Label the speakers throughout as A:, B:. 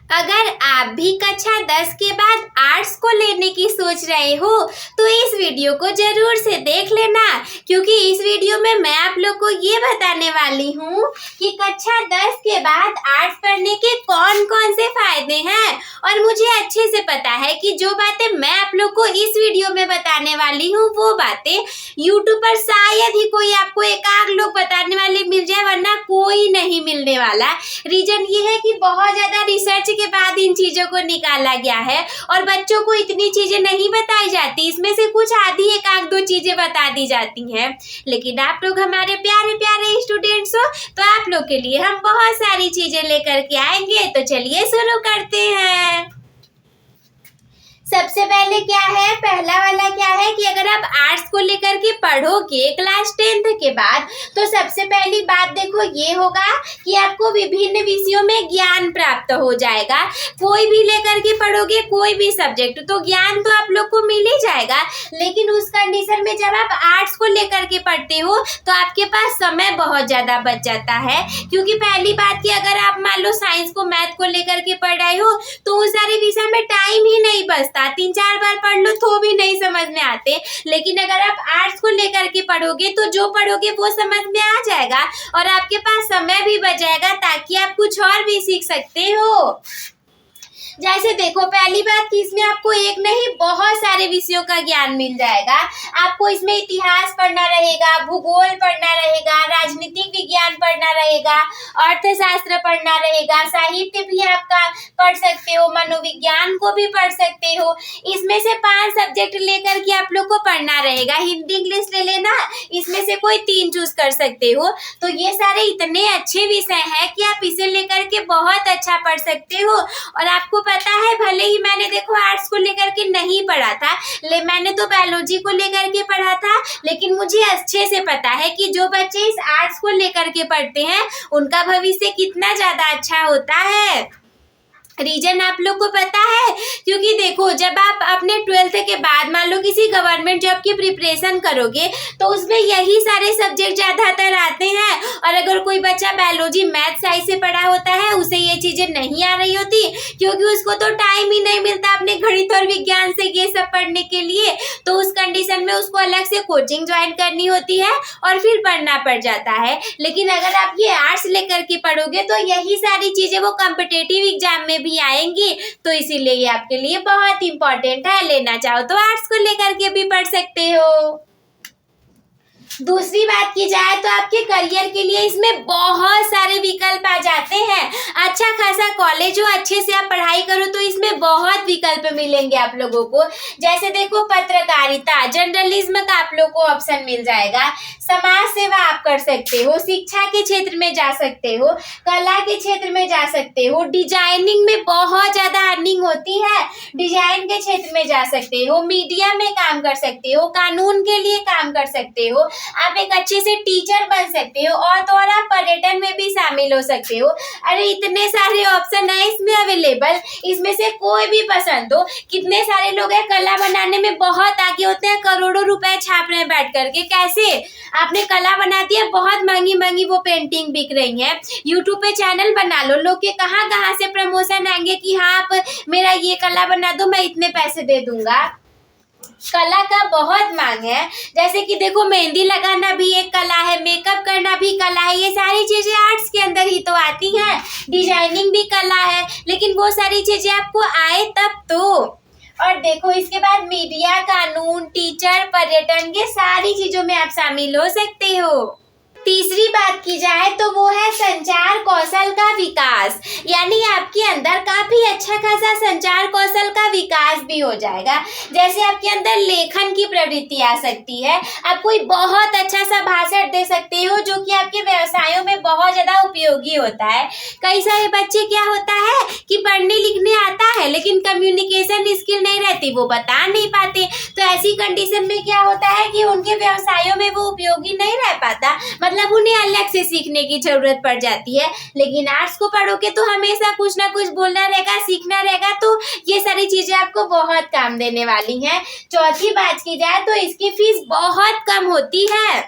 A: अगर आप भी कक्षा 10 के बाद आर्ट्स को लेने की सोच रहे हो तो इस वीडियो को जरूर से देख लेना, क्योंकि इस वीडियो में मैं आप लोग को ये बताने वाली हूँ कि कक्षा 10 के बाद आर्ट्स पढ़ने के कौन कौन से फायदे हैं। और मुझे अच्छे से पता है कि जो बातें मैं आप लोग को इस वीडियो में बताने वाली हूँ वो बातें यूट्यूब पर शायद ही कोई आपको एक आध लोग बताने वाले मिल जाए, वरना कोई नहीं मिलने वाला। रीजन ये है कि बहुत ज्यादा रिसर्च के बाद इन चीजों को निकाला गया है और बच्चों को इतनी चीजें नहीं बताई जाती। इसमें से कुछ आधी एक आध दो चीजें बता दी जाती हैं, लेकिन आप लोग हमारे प्यारे प्यारे स्टूडेंट्स हो तो आप लोग के लिए हम बहुत सारी चीजें लेकर के आएंगे। तो चलिए शुरू करते हैं। सबसे पहले क्या है, पहला वाला क्या है कि अगर आप आर्ट्स को लेकर के पढ़ोगे क्लास 10th के बाद तो सबसे पहली बात देखो ये होगा कि आपको विभिन्न विषयों में ज्ञान प्राप्त हो जाएगा। कोई भी लेकर के पढ़ोगे कोई भी सब्जेक्ट तो ज्ञान तो आप लोग को मिल ही जाएगा, लेकिन उस कंडीशन में जब आप आर्ट्स को लेकर के पढ़ते हो तो आपके पास समय बहुत ज्यादा बच जाता है। क्योंकि पहली बात कि अगर आप मान लो साइंस को मैथ को लेकर के पढ़ रहे हो तो उस सारे विषय में टाइम ही नहीं बचता, 3-4 बार पढ़ लो तो भी नहीं समझ में आते। लेकिन अगर आप आर्ट्स को लेकर के पढ़ोगे तो जो पढ़ोगे वो समझ में आ जाएगा और आपके पास समय भी बच जाएगा ताकि आप कुछ और भी सीख सकते हो। जैसे देखो पहली बात कि इसमें आपको एक नहीं बहुत सारे विषयों का ज्ञान मिल जाएगा। आपको इसमें इतिहास पढ़ना रहेगा, भूगोल पढ़ना रहेगा, राजनीतिक विज्ञान पढ़ना रहेगा, अर्थशास्त्र पढ़ना रहेगा, साहित्य भी आपका पढ़ सकते हो, मनोविज्ञान को भी पढ़ सकते हो। इसमें से 5 सब्जेक्ट लेकर के आप लोग को पढ़ना रहेगा। हिंदी इंग्लिश ले लेना, इसमें से कोई 3 चूज कर सकते हो। तो ये सारे इतने अच्छे विषय हैं कि आप इसे लेकर के बहुत अच्छा पढ़ सकते हो। और आपको पता है भले ही मैंने देखो आर्ट्स को लेकर के नहीं पढ़ा था, मैंने तो बायोलॉजी को लेकर के पढ़ा था, लेकिन मुझे अच्छे से पता है कि जो बच्चे इस आर्ट्स को लेकर के पढ़ते हैं उनका भविष्य कितना ज्यादा अच्छा होता है। रीजन आप लोग को पता है, क्योंकि देखो जब आप अपने 12th के बाद मान लो किसी गवर्नमेंट जॉब की प्रिपरेशन करोगे तो उसमें यही सारे सब्जेक्ट ज्यादातर आते हैं। और अगर कोई बच्चा बायोलॉजी मैथ साइंस से पढ़ा होता है उसे ये चीजें नहीं आ रही होती, क्योंकि उसको तो टाइम ही नहीं मिलता अपने गणित और विज्ञान से ये सब पढ़ने के लिए। तो उस कंडीशन में उसको अलग से कोचिंग ज्वाइन करनी होती है और फिर पढ़ना पड़ जाता है। लेकिन अगर आप ये आर्ट्स लेकर के पढ़ोगे तो यही सारी चीजें वो कॉम्पिटिटिव एग्जाम में भी आएंगी, तो इसीलिए ये आपके लिए बहुत इंपॉर्टेंट है। लेना चाहो तो आर्ट्स को लेकर के भी पढ़ सकते हो। दूसरी बात की जाए तो आपके करियर के लिए इसमें बहुत सारे विकल्प आ जाते हैं। अच्छा खासा कॉलेज हो, अच्छे से आप पढ़ाई करो तो इसमें बहुत विकल्प मिलेंगे आप लोगों को। जैसे देखो पत्रकारिता, जर्नलिज्म का आप लोग को ऑप्शन मिल जाएगा, समाज सेवा आप कर सकते हो, शिक्षा के क्षेत्र में जा सकते हो, कला के क्षेत्र में जा सकते हो, डिजाइनिंग में बहुत ज्यादा अर्निंग होती है, डिजाइन के क्षेत्र में जा सकते हो, मीडिया में काम कर सकते हो, कानून के लिए काम कर सकते हो, आप एक अच्छे से टीचर बन सकते हो और तो और आप पर्यटन में भी शामिल हो सकते हो। अरे इतने सारे ऑप्शन है इसमें अवेलेबल, इसमें से कोई भी पसंद हो। कितने सारे लोग हैं कला बनाने में बहुत आगे होते हैं, करोड़ों रुपए छाप रहे हैं बैठ करके। कैसे आपने कला बना दिया, बहुत महंगी महंगी वो पेंटिंग बिक रही है। यूट्यूब पे चैनल बना लो, लोग के कहाँ कहाँ से प्रमोशन आएंगे कि हाँ आप मेरा ये कला बना दो, मैं इतने पैसे दे दूंगा। कला का बहुत मांग है। जैसे कि देखो मेहंदी लगाना भी एक कला है, मेकअप करना भी कला है, ये सारी चीजें आर्ट्स के अंदर ही तो आती हैं। डिजाइनिंग भी कला है, लेकिन वो सारी चीजें आपको आए तब तो। और देखो इसके बाद मीडिया, कानून, टीचर, पर्यटन, ये सारी चीजों में आप शामिल हो सकते हो। तीसरी बात की जाए तो वो है संचार कौशल का विकास, यानी आपके अंदर काफी अच्छा खासा संचार कौशल का विकास भी हो जाएगा। जैसे आपके अंदर लेखन की प्रवृत्ति आ सकती है, आप कोई बहुत अच्छा सा भाषण दे सकते हो जो कि आपके व्यवसायों में बहुत ज्यादा उपयोगी होता है। कई सारे बच्चे क्या होता है कि पढ़ने लिखने आता है लेकिन कम्युनिकेशन स्किल नहीं रहती, वो बता नहीं पाते। तो ऐसी कंडीशन में क्या होता है कि उनके व्यवसायों में वो उपयोगी नहीं रह पाता, मतलब उन्हें अलग से सीखने की जरूरत पड़ जाती है। लेकिन आर्ट्स को पढ़ोगे तो हमेशा कुछ ना कुछ बोलना रहेगा, सीखना रहेगा, तो ये सारी चीजें आपको बहुत काम देने वाली हैं। चौथी बात की जाए तो इसकी फीस बहुत कम होती है।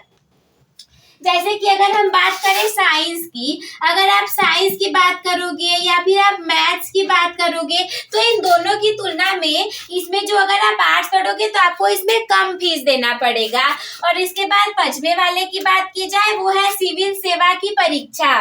A: जैसे कि अगर हम बात करें साइंस की, अगर आप साइंस की बात करोगे या फिर आप मैथ्स की बात करोगे तो इन दोनों की तुलना में इसमें जो अगर आप आर्ट्स पढ़ोगे तो आपको इसमें कम फीस देना पड़ेगा। और इसके बाद 5वें वाले की बात की जाए वो है सिविल सेवा की परीक्षा।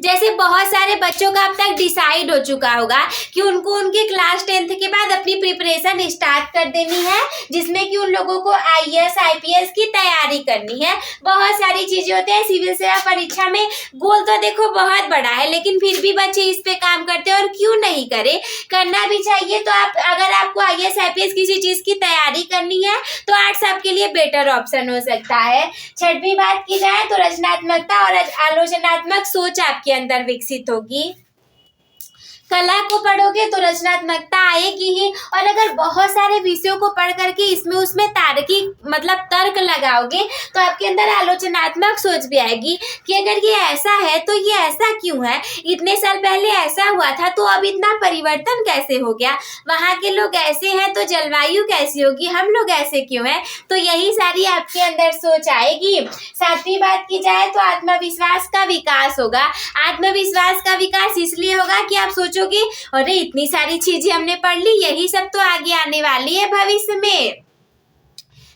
A: जैसे बहुत सारे बच्चों का अब तक डिसाइड हो चुका होगा कि उनको उनके क्लास 10th के बाद अपनी प्रिपरेशन स्टार्ट कर देनी है, जिसमें कि उन लोगों को IAS IPS की तैयारी करनी है। बहुत सारी चीजें होती है सिविल सेवा परीक्षा में। गोल तो देखो बहुत बड़ा है, लेकिन फिर भी बच्चे इस पे काम करते हैं, और क्यों नहीं करे, करना भी चाहिए। तो आप अगर आपको IAS IPS किसी चीज की तैयारी करनी है तो आर्ट्स आपके लिए बेटर ऑप्शन हो सकता है। 6वीं बात की जाए तो रचनात्मकता और आलोचनात्मक सोच आपके अंदर विकसित होगी। कला को पढ़ोगे तो रचनात्मकता आएगी ही, और अगर बहुत सारे विषयों को पढ़ करके इसमें उसमें तार्किक मतलब तर्क लगाओगे तो आपके अंदर आलोचनात्मक सोच भी आएगी कि अगर ये ऐसा है तो ये ऐसा क्यों है, इतने साल पहले ऐसा हुआ था तो अब इतना परिवर्तन कैसे हो गया, वहाँ के लोग ऐसे हैं तो जलवायु कैसी होगी, हम लोग ऐसे क्यों हैं। तो यही सारी आपके अंदर सोच आएगी। 7वीं बात की जाए तो आत्मविश्वास का विकास होगा। आत्मविश्वास का विकास इसलिए होगा कि आप सोचो कि अरे इतनी सारी चीजें हमने पढ़ ली, यही सब तो आगे आने वाली है भविष्य में।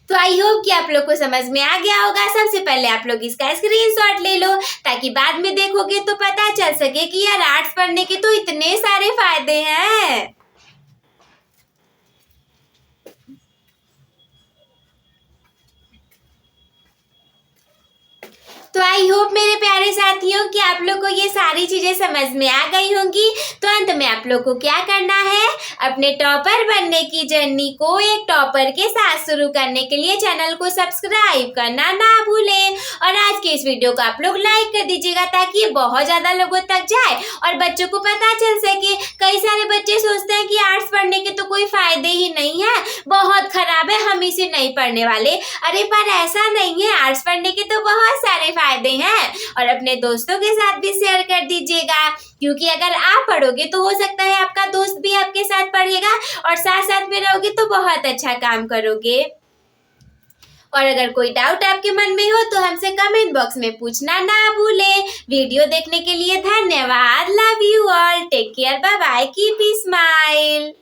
A: तो आई होप कि आप लोग को समझ में आ गया होगा। सबसे पहले आप लोग इसका स्क्रीनशॉट ले लो ताकि बाद में देखोगे तो पता चल सके कि यार आर्ट्स पढ़ने के तो इतने सारे फायदे हैं। तो आई होप मेरे प्यारे साथियों कि आप लोग को ये सारी चीजें समझ में आ गई होंगी। तो अंत में आप लोग को क्या करना है, अपने टॉपर बनने की जर्नी को एक टॉपर के साथ शुरू करने के लिए चैनल को सब्सक्राइब करना ना भूलें, और आज के इस वीडियो को आप लोग लाइक कर दीजिएगा ताकि ये बहुत ज्यादा लोगों तक जाए और बच्चों को पता चल सके। कई सारे बच्चे सोचते हैं कि आर्ट्स पढ़ने के तो कोई फायदे ही नहीं है, बहुत खराब है, हम इसे नहीं पढ़ने वाले। अरे पर ऐसा नहीं है, आर्ट्स पढ़ने के तो बहुत सारे फायदे हैं, और अपने दोस्तों के साथ भी शेयर कर दीजिएगा, क्योंकि अगर आप पढ़ोगे तो हो सकता है आपका दोस्त भी आपके साथ पढ़ेगा और साथ साथ में रहोगे तो बहुत अच्छा काम करोगे। और अगर कोई डाउट आपके मन में हो तो हमसे कमेंट बॉक्स में पूछना ना भूलें। वीडियो देखने के लिए धन्यवाद। Love you all, take care, bye bye, keep smile.